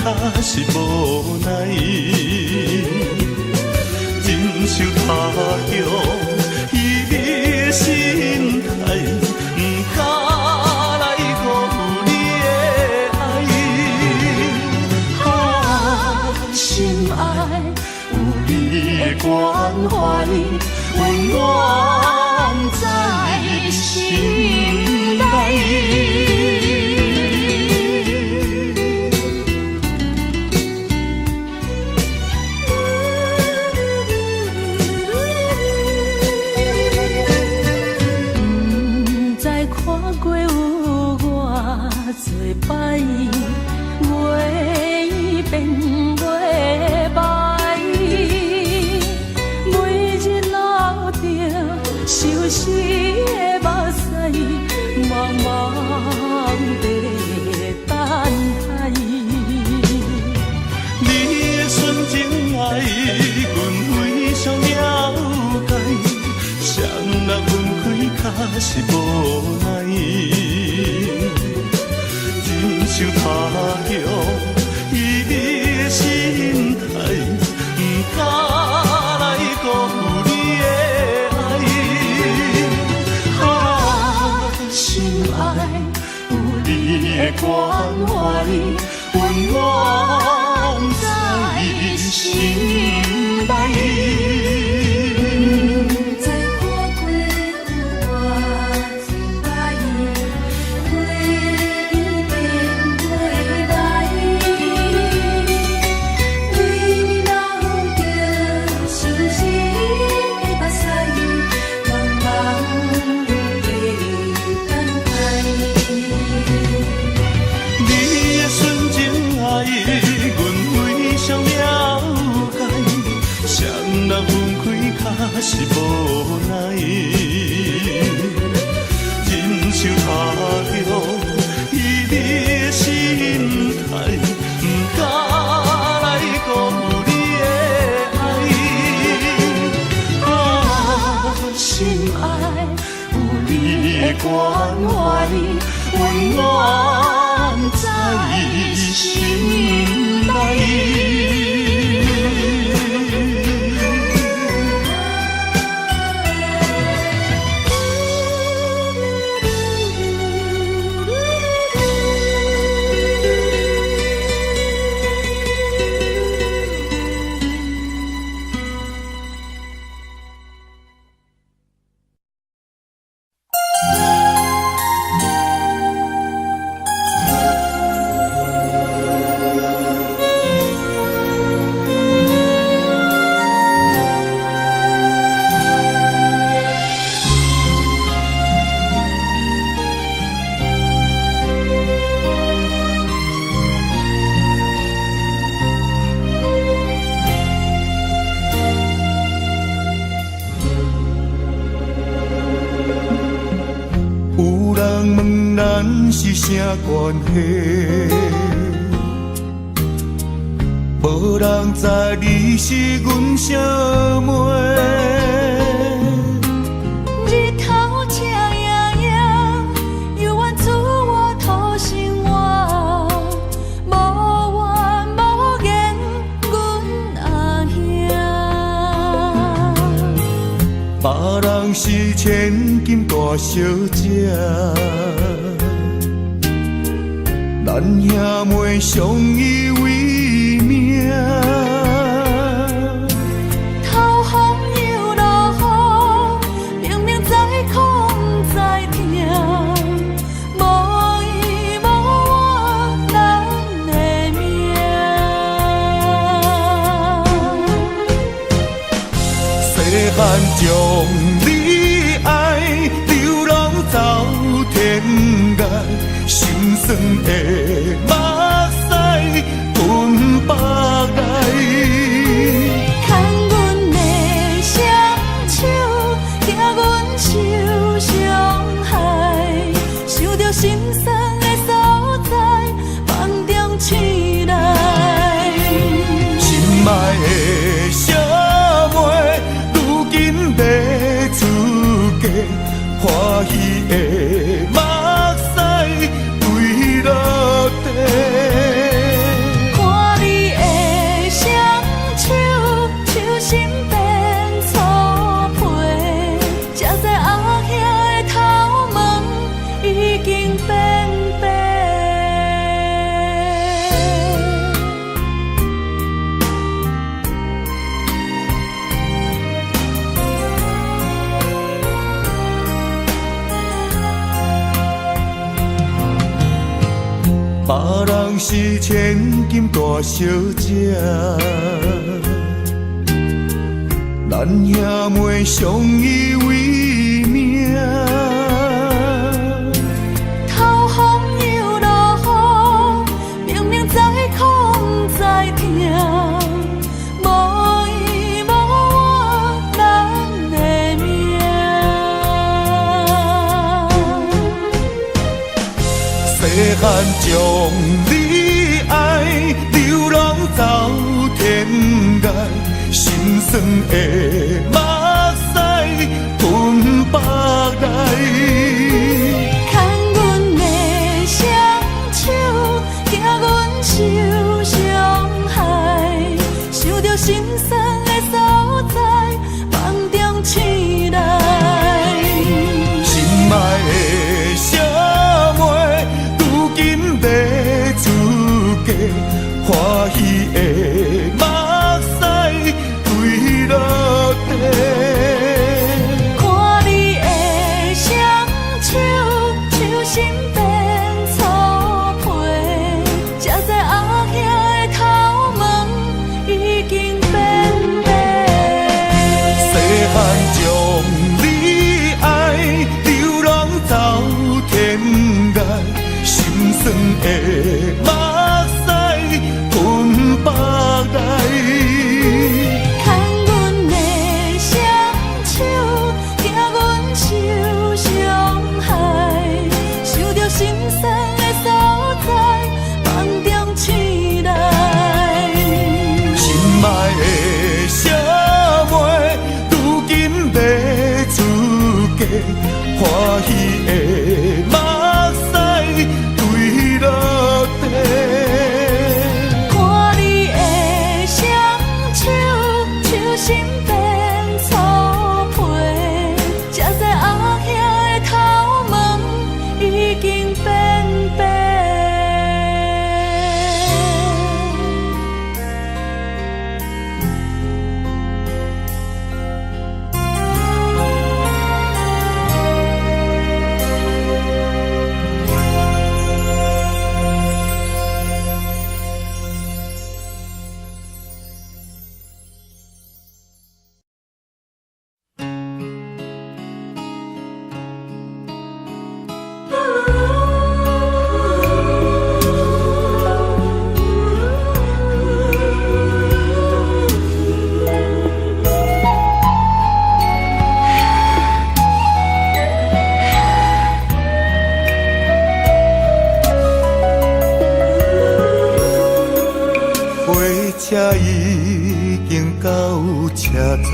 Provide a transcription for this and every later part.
较是无奈，忍受他乡伊的心态，不敢来辜负你的爱。啊，心爱有你的关怀，温暖在心内。摆月变月白，每日流着相思的目屎，茫茫地等待。你的纯情爱，阮非常了解，谁人分开较是无奈。忍受他乡伊的心态，不敢来辜负你的爱。啊，心爱有你的关怀，温暖在心内。是无奈，忍受他乡伊的心态，不敢来辜负你的爱。啊，心爱有你的关怀，温暖在心内。是啥关系？无人知你是阮小妹。日头赤炎炎，犹原自我土生活，无怨无言，阮阿兄。别人是千金大小姐。咱兄妹相依为命，透风又落雨，明明在苦在痛，无依无我咱的命。细汉将你爱流浪走天涯。心酸的目屎吞腹来，牵阮的双手，惊阮受伤害，想着心酸的所在，放点醒来。心爱的小妹，如今要出嫁，欢喜的目屎。落地，看别人是千金大小姐，咱兄妹相依为命。头风又落雨，明明知苦不知痛，无依无我咱的命。细汉将你爱，流浪走天涯，心酸的目屎吞腹来。牵阮的双手，惊阮受伤害，想着心酸的所在，梦中醒来。心爱的小妹，如今要出嫁，欢喜的目屎垂落地。看你的双手，手心变粗皮，才知后兄的头毛已经变白。细汉将你爱，流浪走天涯，心酸的目屎吞腹来。牵阮的双手，惊阮受伤害，想着心酸的所在，梦中醒来。心爱的小妹，如今要出嫁，欢喜的目屎垂落地。看你的双手，手心变粗皮，才知后兄的头毛已经变白。火车已经到车站，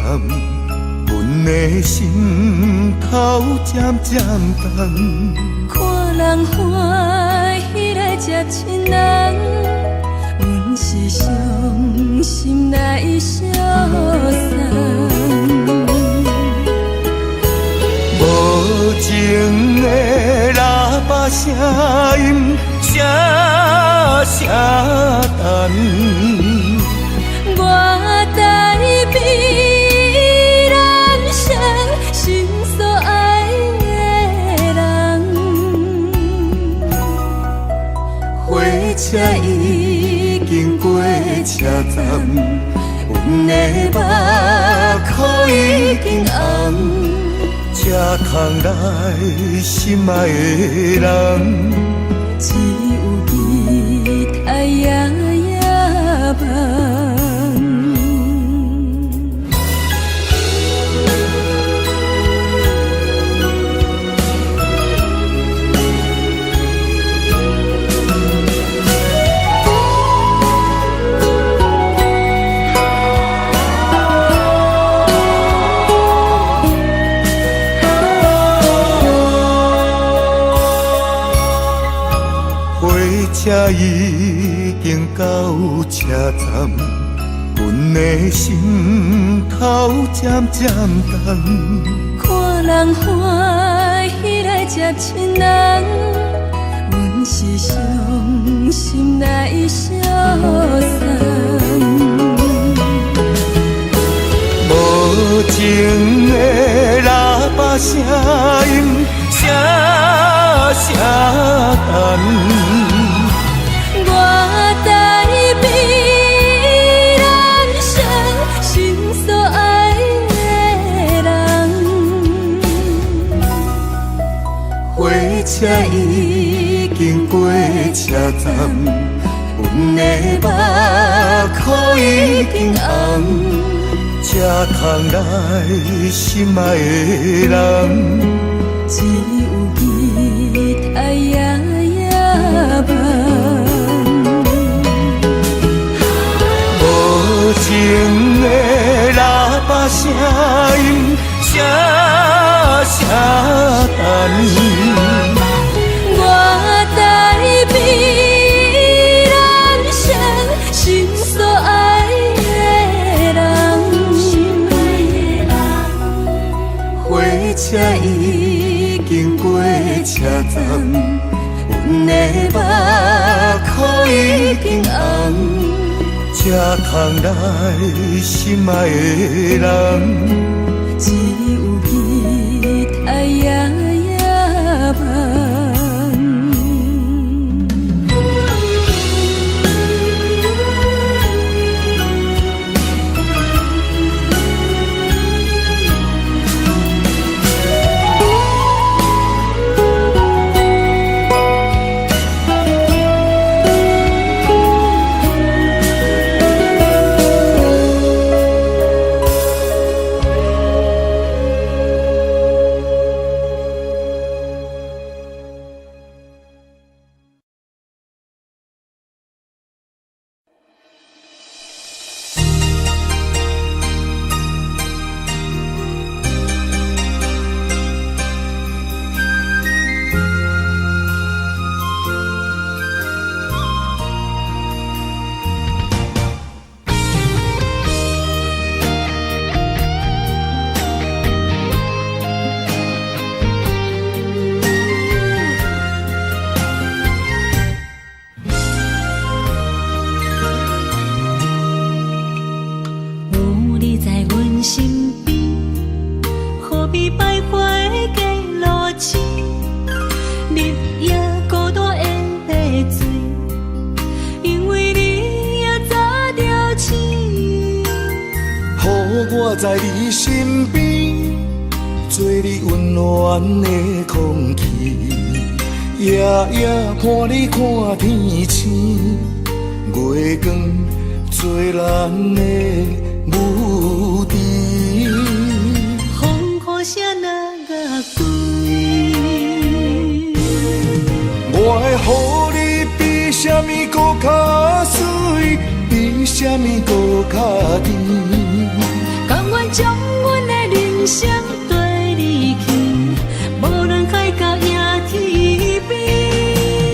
阮的心头渐渐重。看人欢喜来接亲人，阮是伤心来消散。无情的喇叭声音，声声等。我代悲人生心所爱的人，火车已经过车站，阮的目眶已经红。车窗内心爱的人，只有期待夜夜梦。车已经到车站，阮的心头渐渐重。看人欢喜来接亲人，阮是伤心来消散。无情的喇叭声音，声声等。车已经过车站，阮的目眶已经红，才通来心爱的人，只有吉他夜夜梦。无情的喇叭声音，声声等你。我代彼人生心所爱的人，火车已经过车站，阮的目眶已经红，才通来心爱的人，只有吉他夜夜梦。我在你身边，做你温暖的空气，夜夜伴你看天星，月光做咱的母题。风雨声哪个归？我会予你比什么搁较水，比什么搁较甜。甘愿将阮的人生对你去，无论海角也天边。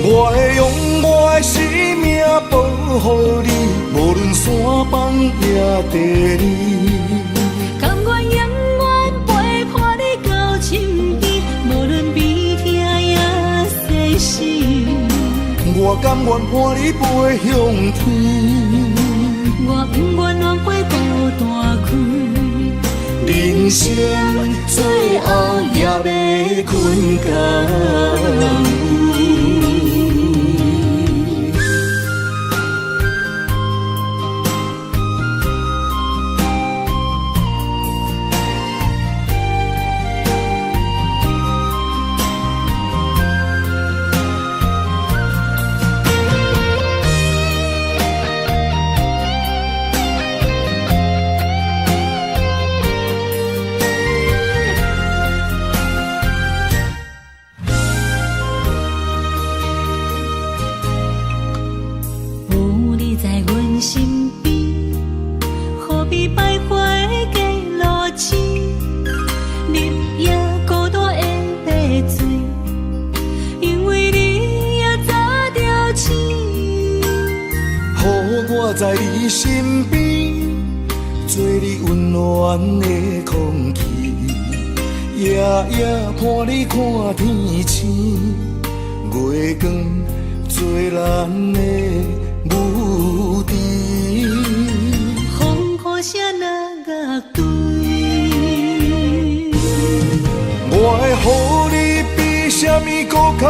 我会用我的生命保护你，无论山崩也地理。甘愿永远陪伴你到深更，无论悲痛也世事。我甘愿伴你飞向天，我不愿浪费孤单开。人生最后也要困觉。我在你身边，做你温暖的空气，夜夜伴你看天星，月光做咱的母题。风雨声哪个对？我会予你比什么搁较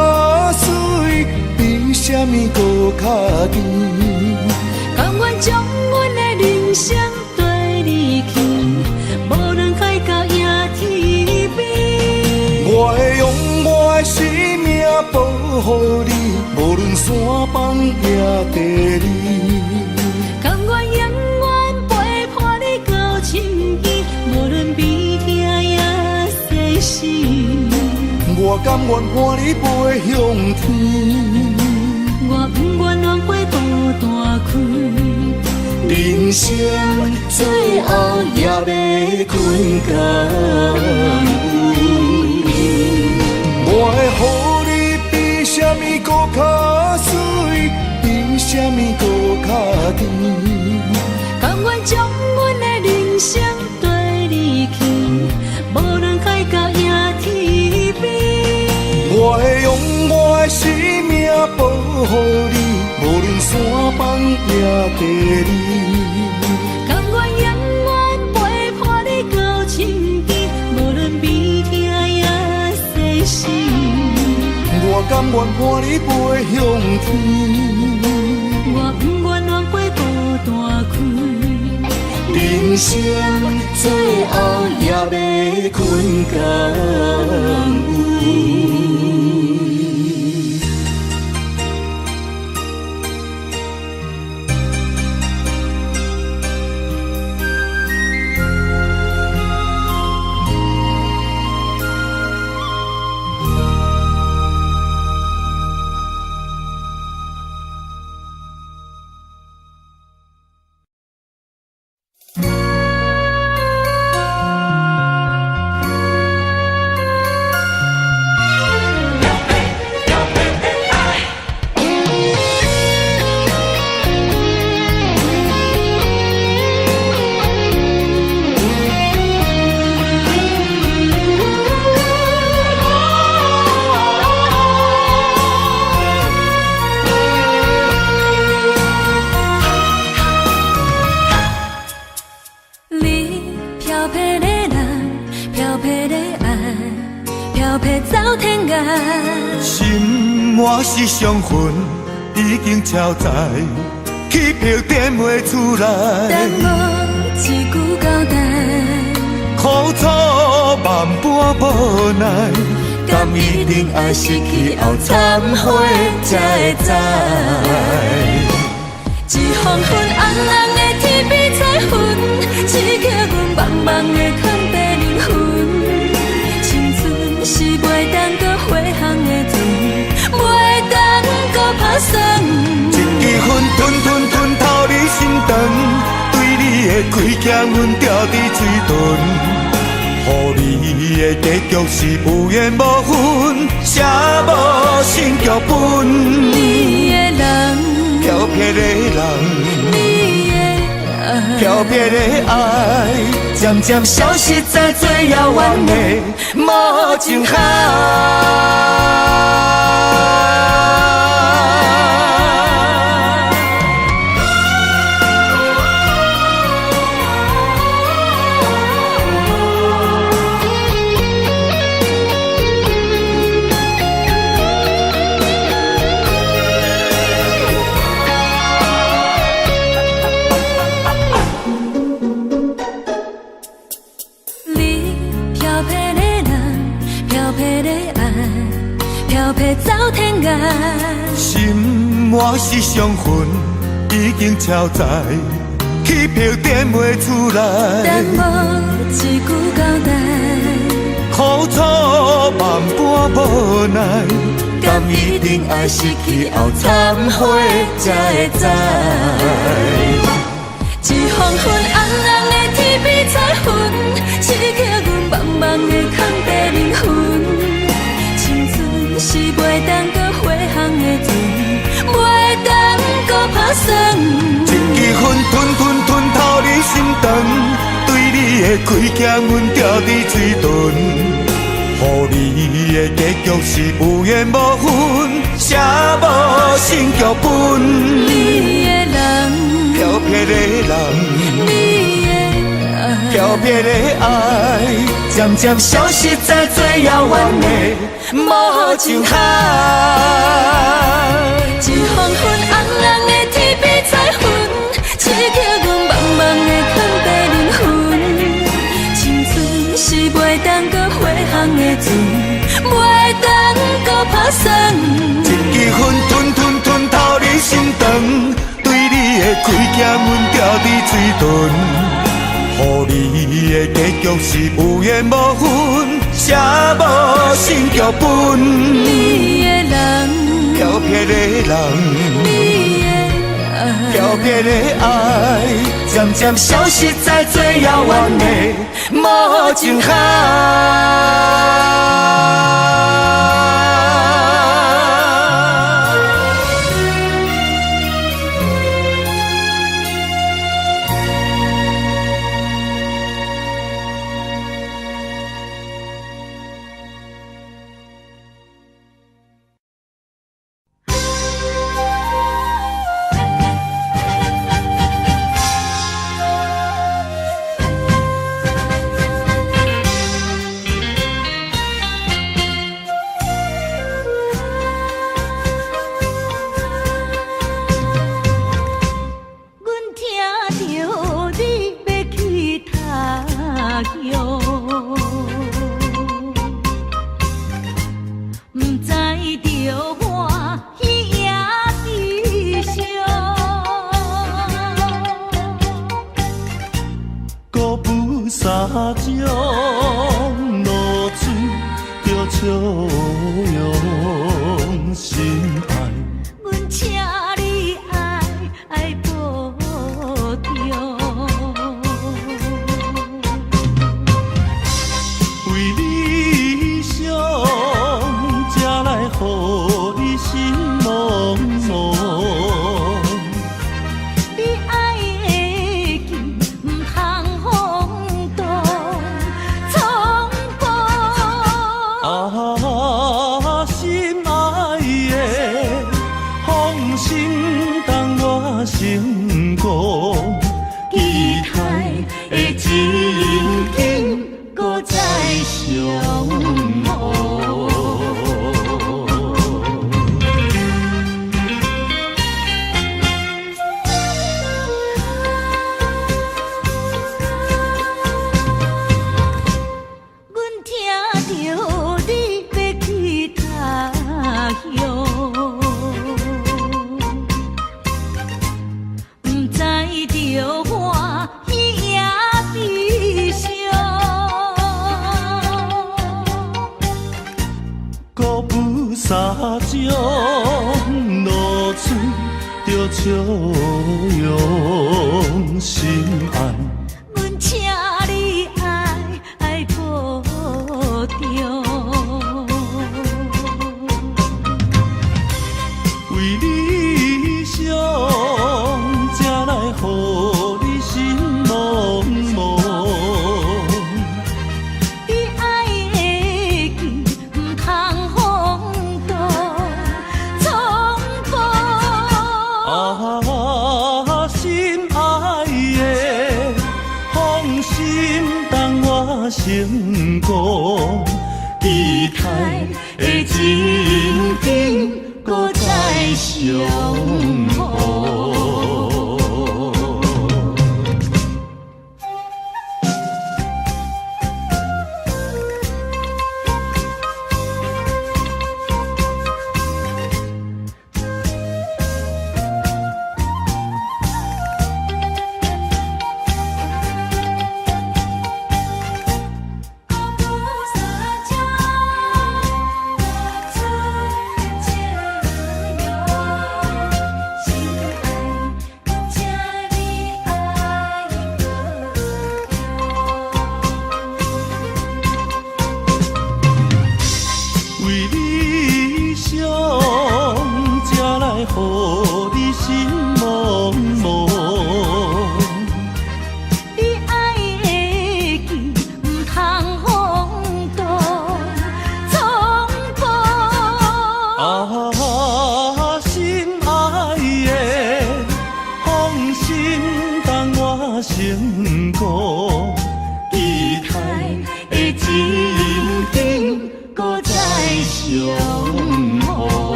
水，比什么搁较甜。甘愿将阮的人生对你去，无论海角也天边。我会用我的生命保护你，无论山崩也地理。甘愿永远陪伴你到深更，无论悲痛也世事。我甘愿伴你飞向天，我不愿浪费孤单开。人生最后也要困觉。我会予你比什么搁较水，比什么搁较甜。甘愿将阮的人生对你去，无论海角也天边。我会用我的生命保护你，无论山崩也地理。甘愿永远陪伴你到深更，无论悲痛也世事。我甘愿伴你飞向天，我不愿浪费孤单开。人生最后也要困觉。心满是伤痕，已经超载，起票点袂出来。等我一句交代，苦楚万般无奈，敢一定爱失去后忏悔才会知。一风粉红红的天边彩云，刺激阮茫茫的空地灵魂。青春是袂当搁回航的船，袂当搁打算。一支烟吞透你心肠，对你的亏欠阮掉伫嘴唇。予你的结局是有缘无分，写无新剧本。你的人，漂泊的人，你的爱，漂泊的爱，渐渐消失在最遥远的无情海。走天涯，心满是伤痕，已经超载，起票点袂出来。等我一句交代，苦楚万般无奈，敢一定爱失去后忏悔才会知。一风粉红红的天边彩云，刺激阮茫茫的空地灵魂。是袂当搁回航的船，袂当搁打算。一支烟吞透你心肠，对你的亏欠阮掉伫嘴唇。予你的结局是有缘无分，写无新剧本。你的人，漂泊的人，你的爱，漂泊的爱，渐渐消失在最遥远的无情海。一风粉红红的天边彩云，刺激阮茫茫的空地灵魂。青春是袂当搁回航的船，袂当搁打算。一支烟吞吞吞透你心肠，对你的开镜阮掉伫嘴唇，予你的结局是有缘无分，写无新剧本。你的人，漂泊的人，你的爱，漂泊的爱，渐渐消失在最遥远的无情海。成功，期待的情景，搁再相逢。成功，期待的情景，搁再相逢。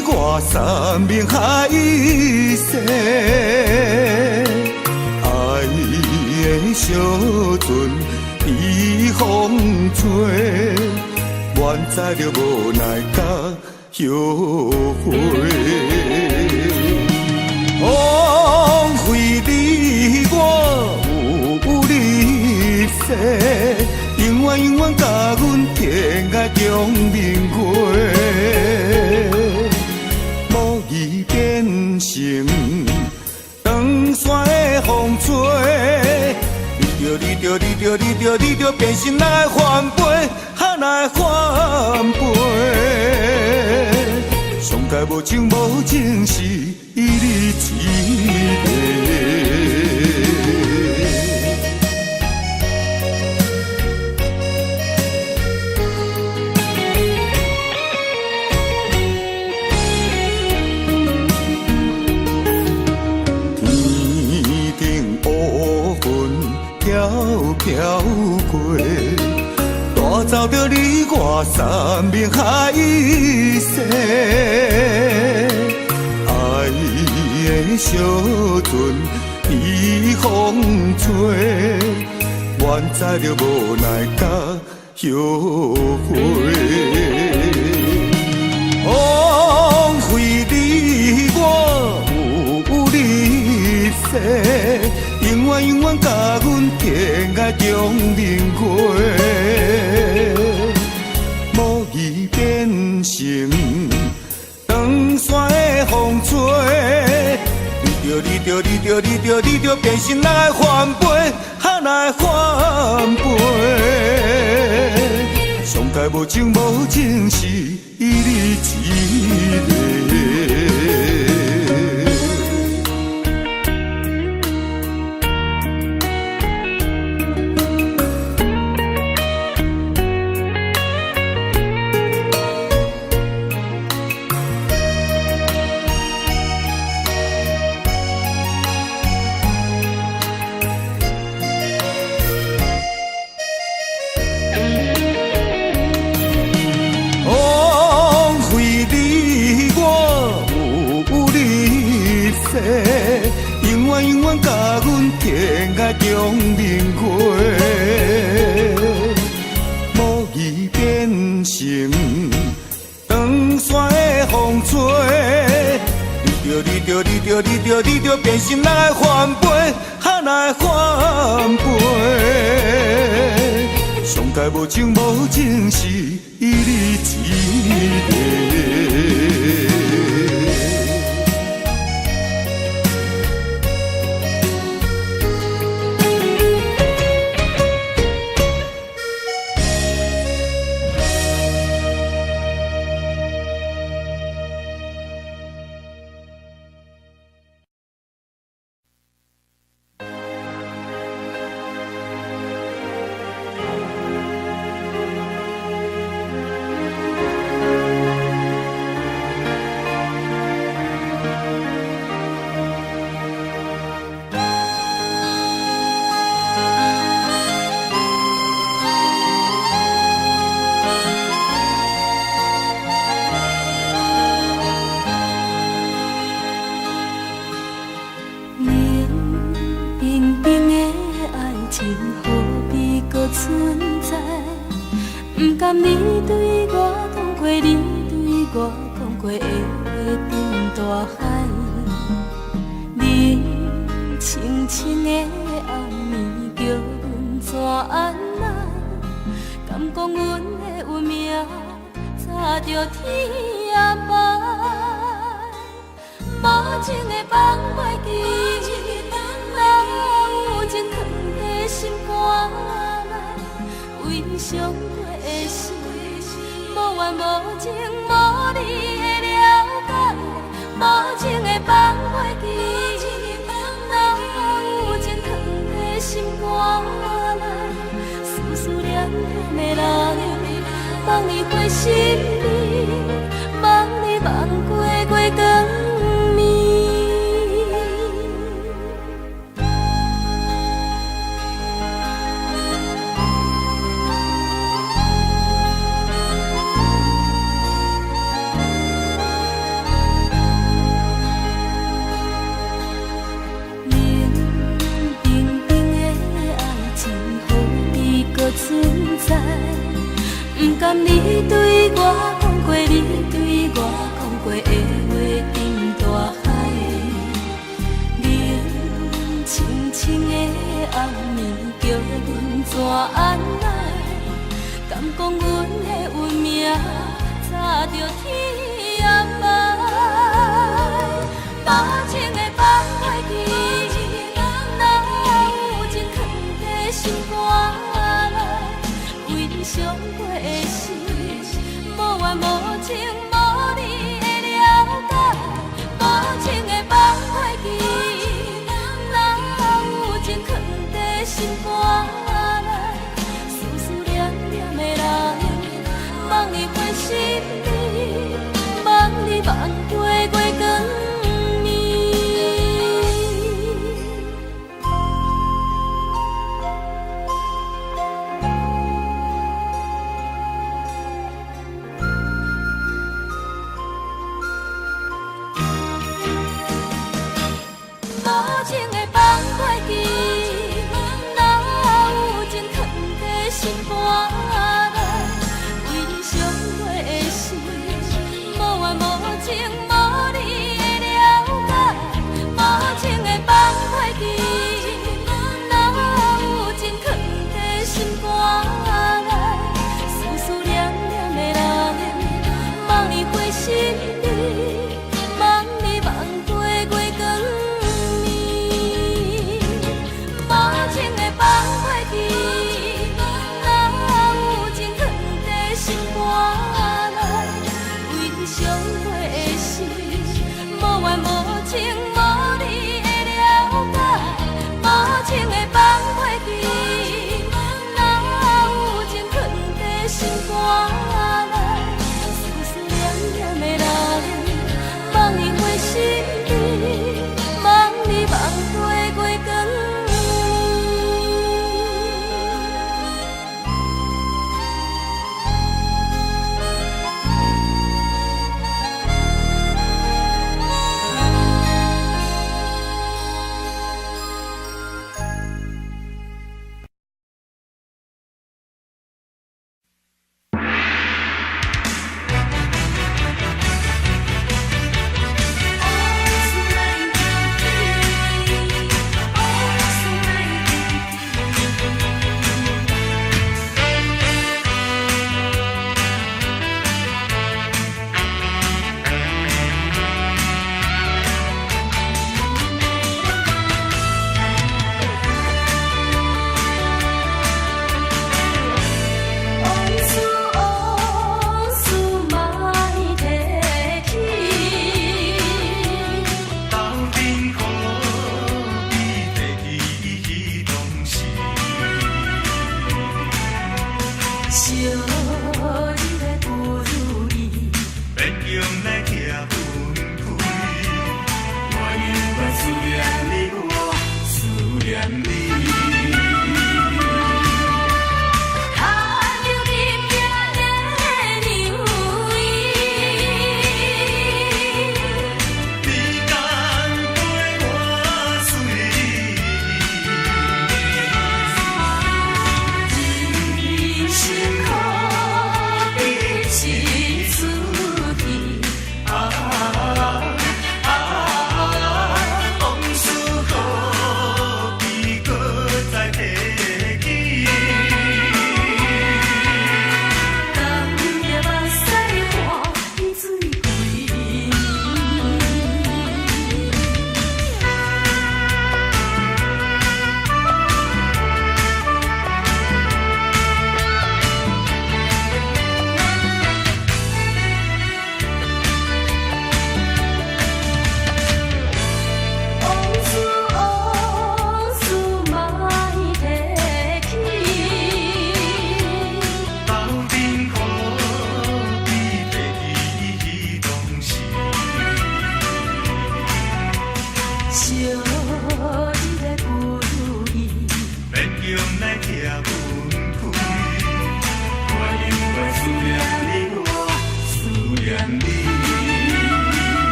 你我三明海誓，爱的小船被风吹，愿知着无奈甲后悔。枉费你我有你世，永远永远甲阮天涯中明月，无意变成长山的风吹。你着变心来翻飞，来翻飞。上界无情无情是你一个。天顶乌云飘飘过，带走着你我三明海誓。爱的小船被风吹，愿知着无奈甲后悔。枉费你我有你世，永远永远甲阮天涯中明月，无意变成长山的风吹。你着变心来翻飞，来翻飞。上界无情无情是你一个。永远永远甲阮天涯中明月，无意变成长山的风吹。你着变心来翻飞，来翻飞。上界无情无情是你一个。你对我讲过，你对我讲过的话定大海，冷清清的暗暝叫阮怎安来？敢讲阮的运命早着天涯无情的放袂记，若有情藏在心肝内，为伤过的心，无怨无情无你的了解，无情的放袂记，若有情藏在心肝内，思念念的人，望你回心里，望你望过月光暝。甘你对我讲过，你对我讲过的话，沉大海。冷清清的暗暝，叫阮怎安来？敢讲阮的运命早着天涯海？把情的放袂记，哪有情藏在心肝内？为伤过的事，无怨无情，无你会了解。把情的放袂记，哪有情藏在心肝内？思思念念的人，望你回心里，望你万回过光。无情的放袂记，哪有情藏在心肝内？为伤过的事，无怨无情，无你会了解。无情的放袂记，哪有情藏在心肝内？思思念念的人，望你回心里，望你万回过光。无情的放袂记，哪有情藏在心肝内？为伤过的事，无怨无情，无你会了解。无情的放袂记，哪有情藏在心肝内？思思念念的人，望你回心里，望你万回过光。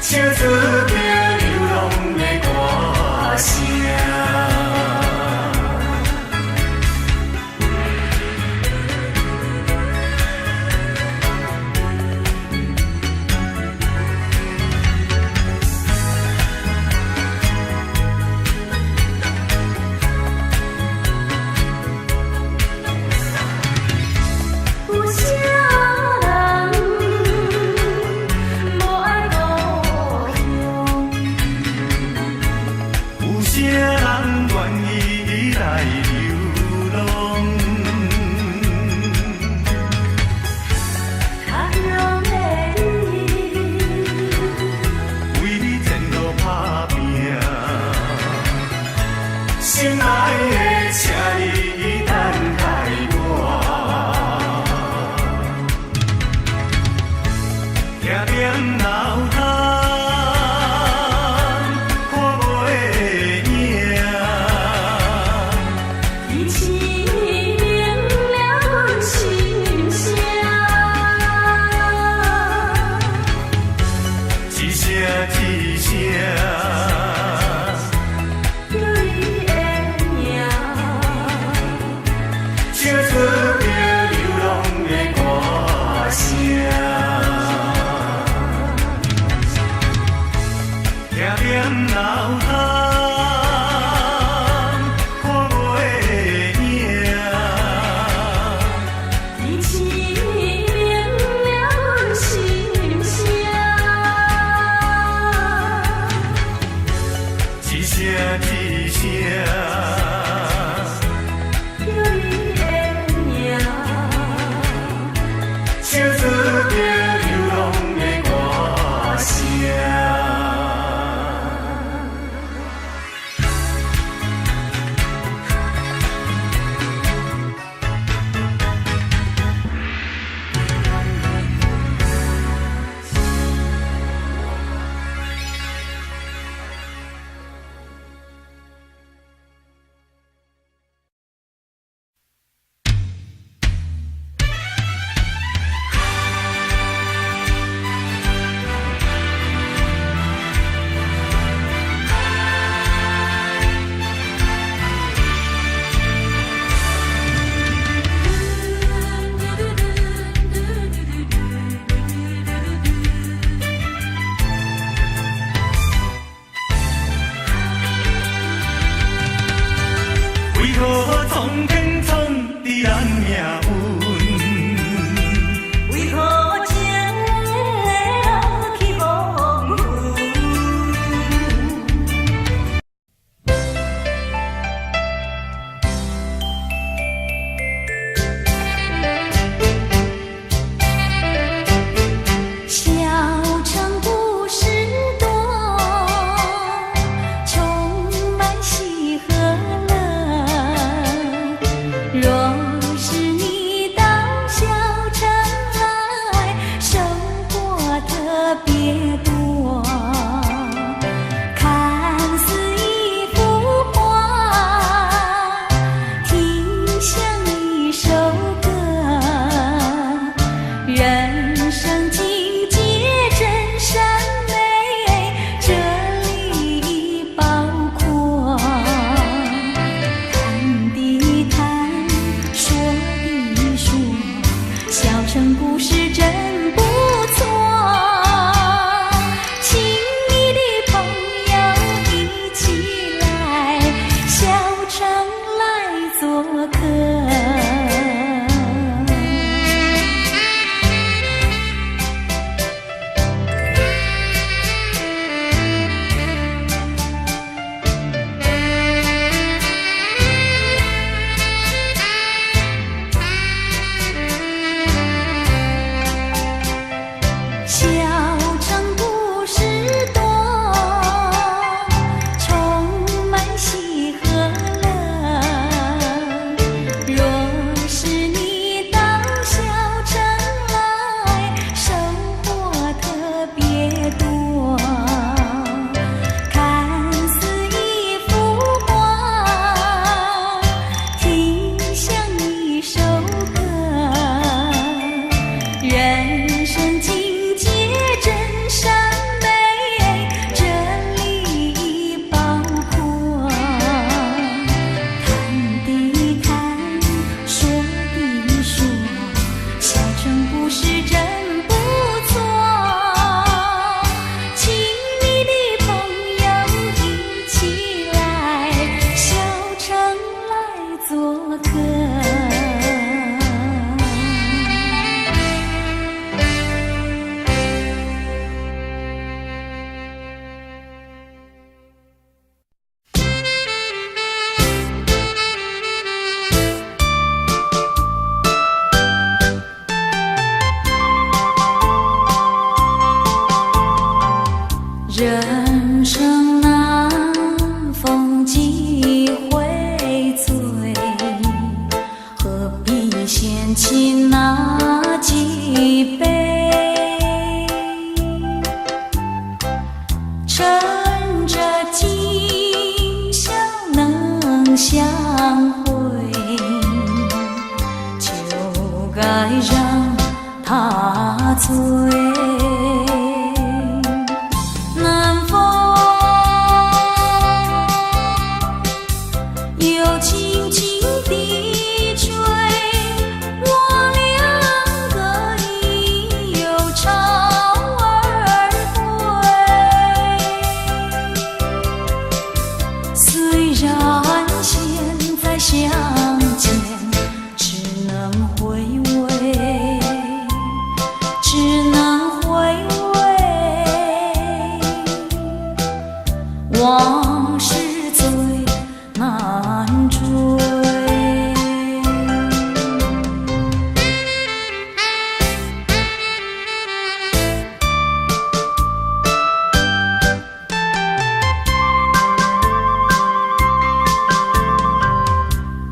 唱出着流浪的歌声。有啥人无爱故乡？有啥人愿意来流浪？较勇的你，为你前路打拼，心爱的，请你等待我。定定脑干，看袂赢。你试明了阮心声，一声一声，叫你的名，唱出着流浪的歌声。定定脑干，看袂赢。你试明了阮心声，一声一声，叫你的名，唱出着流浪的歌声。人生难逢几回醉，何必嫌弃那几杯？趁着今宵能相会，就该让他醉。相见只能回味，只能回味，往事最难追。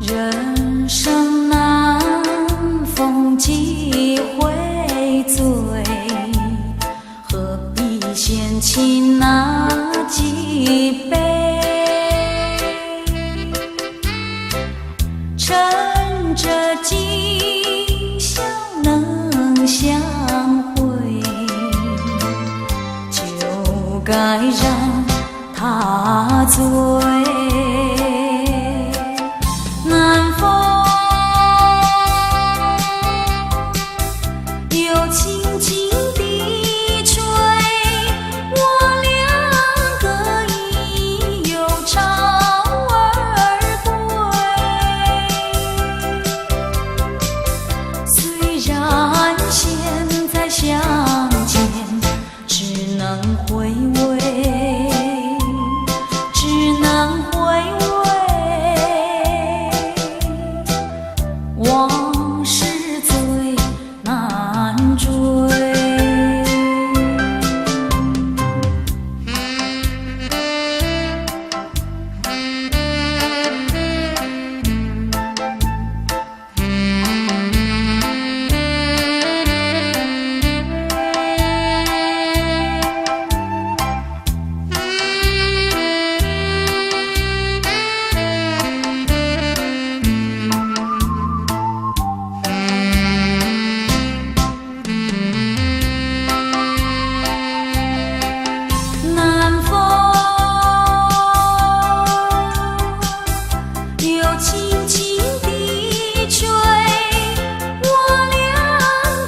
人生难逢几回醉，何必嫌弃那几杯？趁着今宵能相会，就该让他醉。南风又轻轻地吹，我两个已又潮儿归。虽然现在相见只能回味，只能回味，往事最难追。南风又轻轻地吹，我两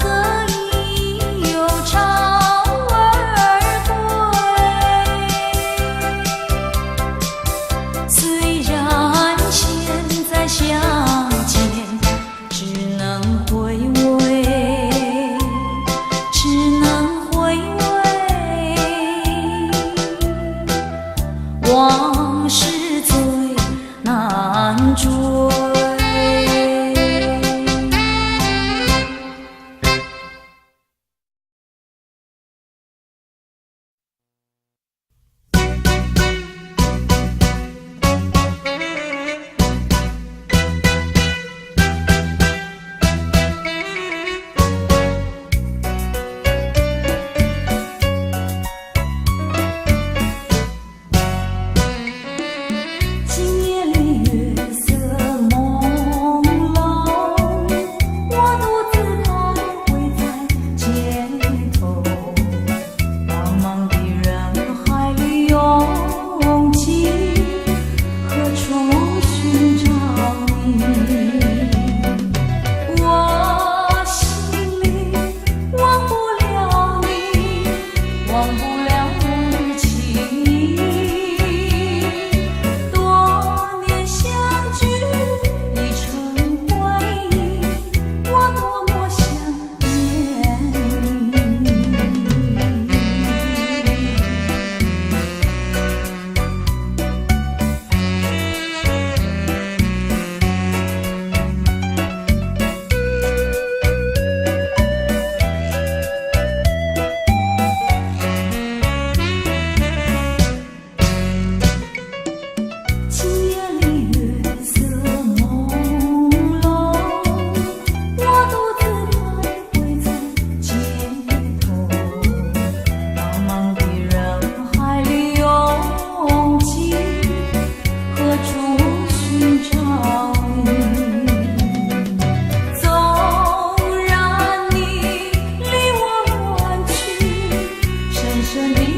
个已又潮儿归。虽然现在相见只能回味，只能回味，往事最难追。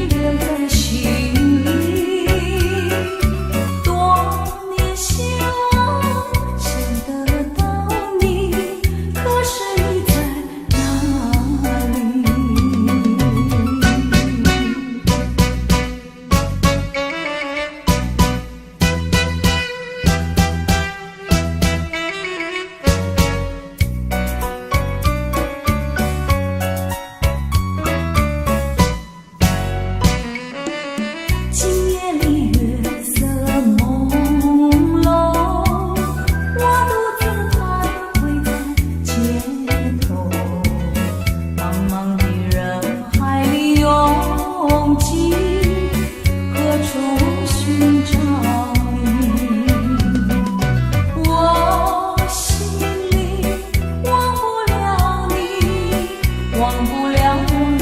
留在心里。多年希望想得到你，可是你在哪里？今夜里月色朦胧，我独自徘徊在街头，茫茫的人海里拥挤，何处寻找你？我心里忘不了你，忘不了往日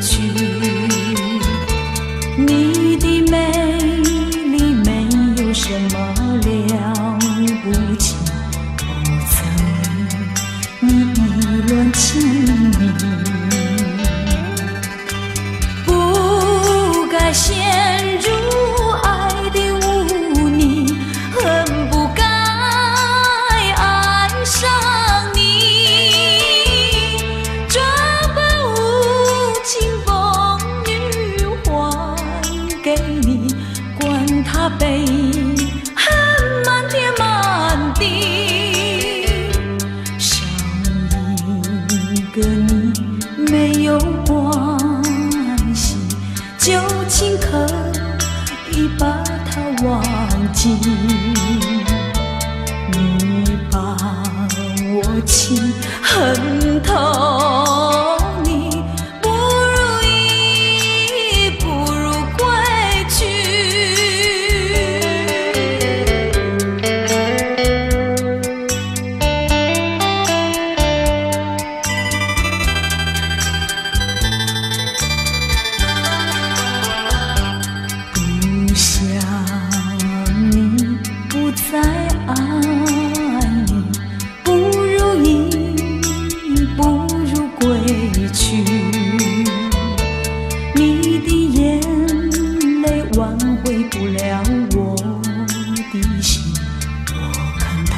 情谊。你的美丽没有什么了不起，不曾你意乱情迷，不该陷入爱的污泥，恨不该爱上你，这般无情风雨还给你，管他悲恨满天满地，少一个你没有关系，就请可以把它忘记。你把我情恨透，你不如意，不如归去。不想你，不再爱你，不如意，不如归去。你的眼泪挽回不了我的心，我看透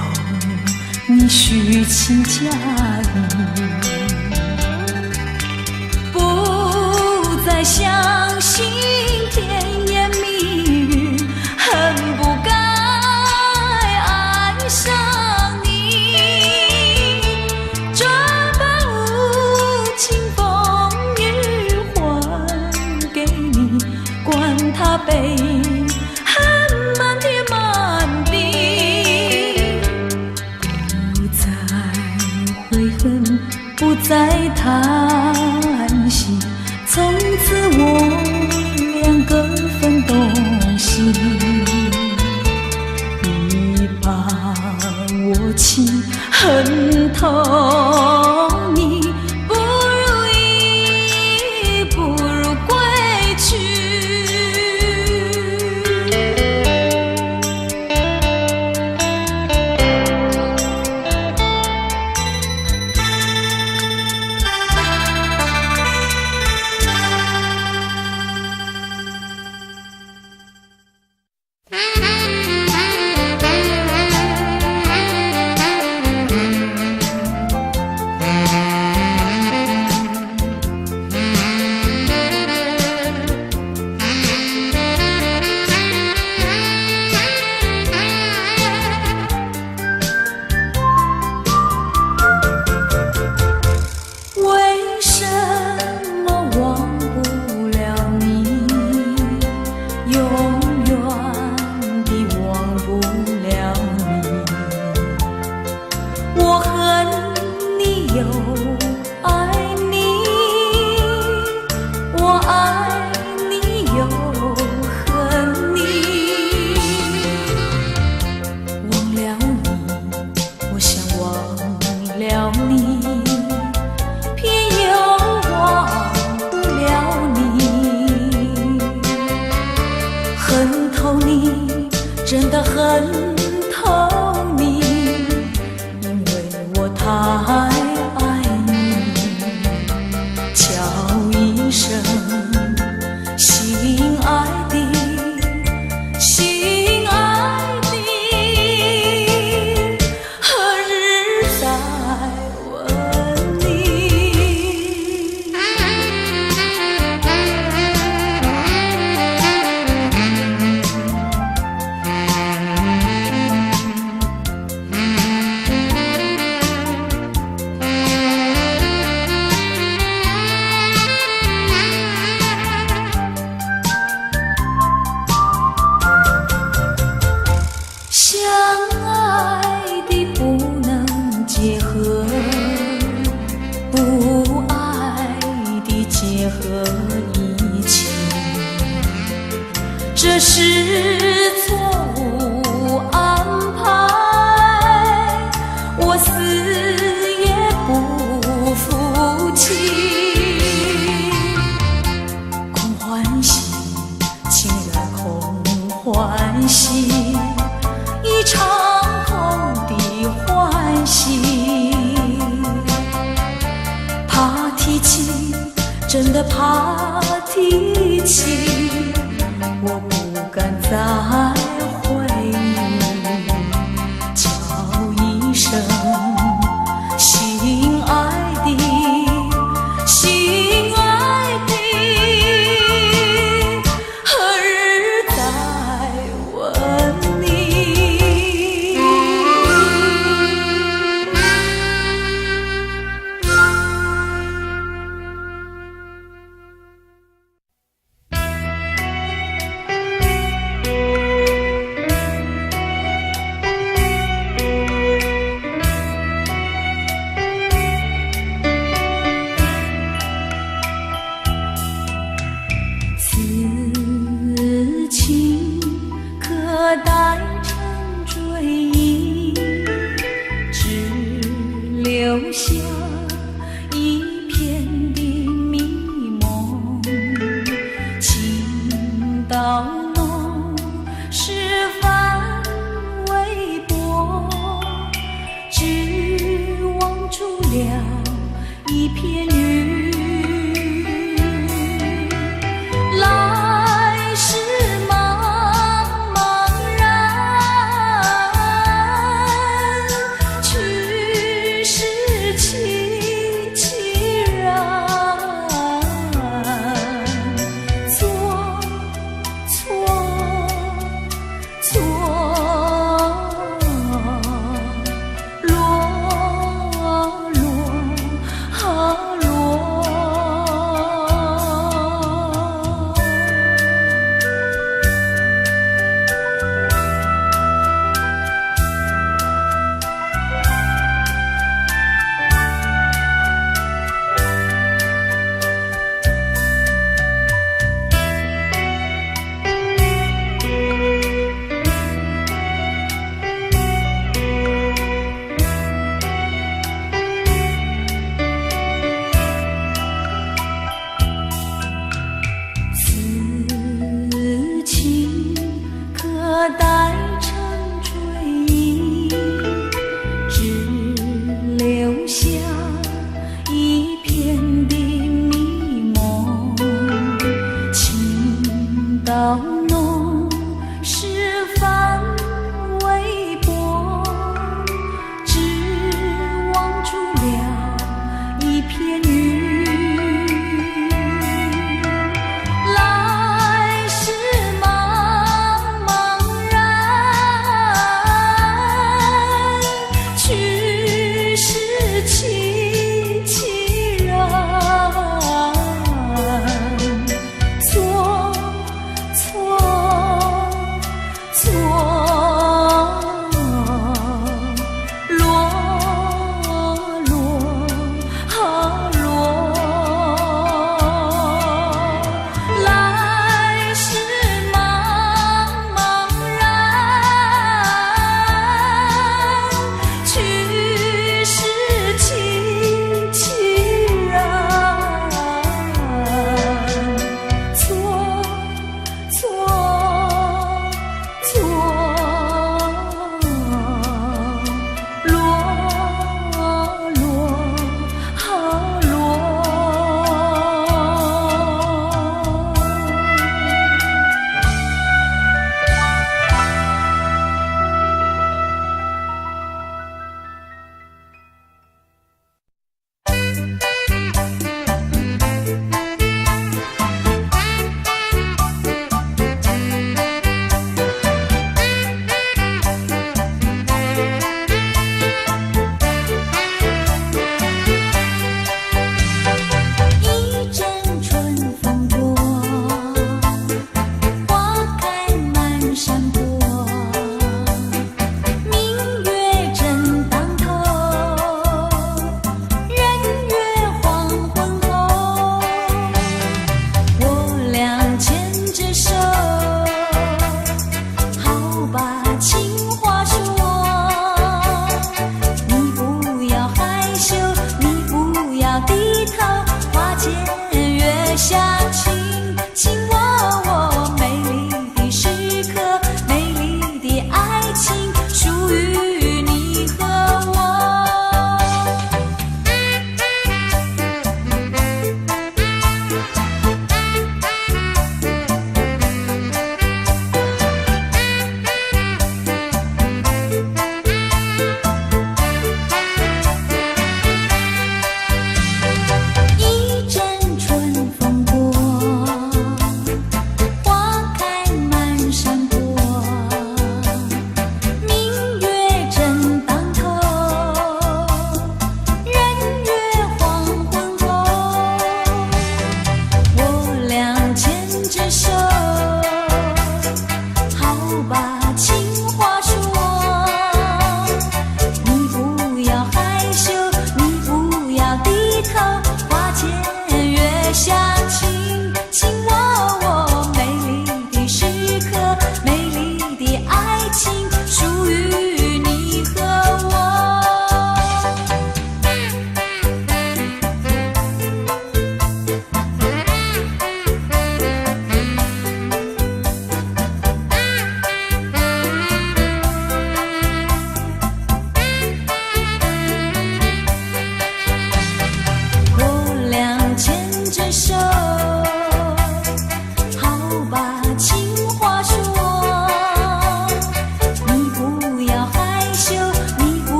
你虚情假意，不再相信甜言蜜语，恨不该爱上你，这般无情风雨还给你，管他悲恨满天满地，不再悔恨，不再叹息，从此我两个分东西。你把我情恨透，你不如意，不如归去。劫和一切，这是错误安排，我死也不服气。空欢喜，情人空欢喜，一场空的欢喜。怕提起，真的怕提起，我不敢再回忆。叫一声心爱的，心爱的，何日再问你？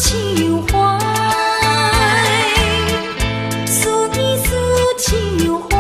情怀，诉你诉情怀。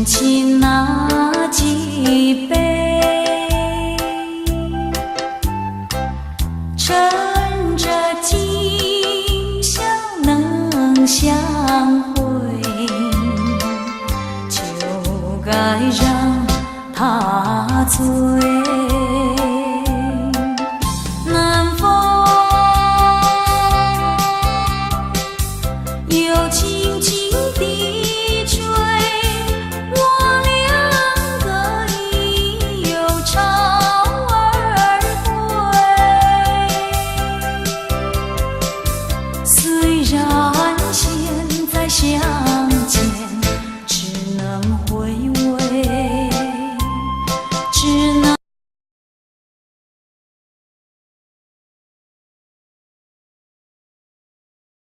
情那几杯，趁着今宵能相会，就该让它醉。